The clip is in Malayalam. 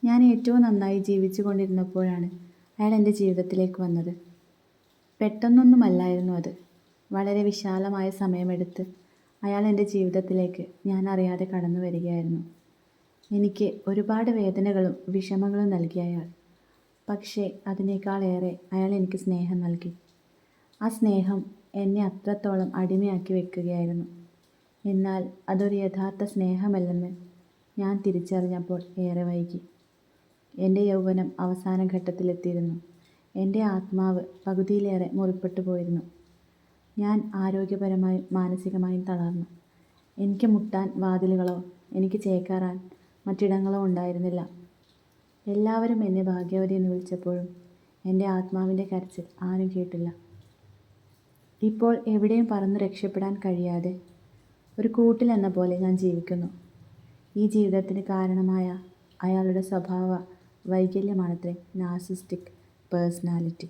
ഞാൻ ഏറ്റവും നന്നായി ജീവിച്ചു കൊണ്ടിരുന്നപ്പോഴാണ് അയാൾ എൻ്റെ ജീവിതത്തിലേക്ക് വന്നത്. പെട്ടെന്നൊന്നുമല്ലായിരുന്നു അത്. വളരെ വിശാലമായ സമയമെടുത്ത് അയാൾ എൻ്റെ ജീവിതത്തിലേക്ക് ഞാൻ അറിയാതെ കടന്നു വരികയായിരുന്നു. എനിക്ക് ഒരുപാട് വേദനകളും വിഷമങ്ങളും നൽകിയ അയാൾ. പക്ഷേ അതിനേക്കാളേറെ അയാൾ എനിക്ക് സ്നേഹം നൽകി. ആ സ്നേഹം എന്നെ അത്രത്തോളം അടിമയാക്കി വെക്കുകയായിരുന്നു. എന്നാൽ അതൊരു യഥാർത്ഥ സ്നേഹമല്ലെന്ന് ഞാൻ തിരിച്ചറിഞ്ഞപ്പോൾ ഏറെ വൈകി. എൻ്റെ യൗവനം അവസാന ഘട്ടത്തിലെത്തിയിരുന്നു. എൻ്റെ ആത്മാവ് പകുതിയിലേറെ മുറിപ്പെട്ടു പോയിരുന്നു. ഞാൻ ആരോഗ്യപരമായും മാനസികമായും തളർന്നു. എനിക്ക് മുട്ടാൻ വാതിലുകളോ എനിക്ക് ചേക്കേറാൻ മറ്റിടങ്ങളോ ഉണ്ടായിരുന്നില്ല. എല്ലാവരും എന്നെ ഭാഗ്യവതി എന്ന് വിളിച്ചപ്പോഴും എൻ്റെ ആത്മാവിൻ്റെ കരച്ചിൽ ആരും കേട്ടില്ല. ഇപ്പോൾ എവിടെയും പറന്ന് രക്ഷപ്പെടാൻ കഴിയാതെ ഒരു കൂട്ടിലെന്ന പോലെ ഞാൻ ജീവിക്കുന്നു. ഈ ജീവിതത്തിന് കാരണമായ അയാളുടെ സ്വഭാവ വൈകല്യമാണത്രേ നാർസിസ്റ്റിക് പേഴ്സണാലിറ്റി.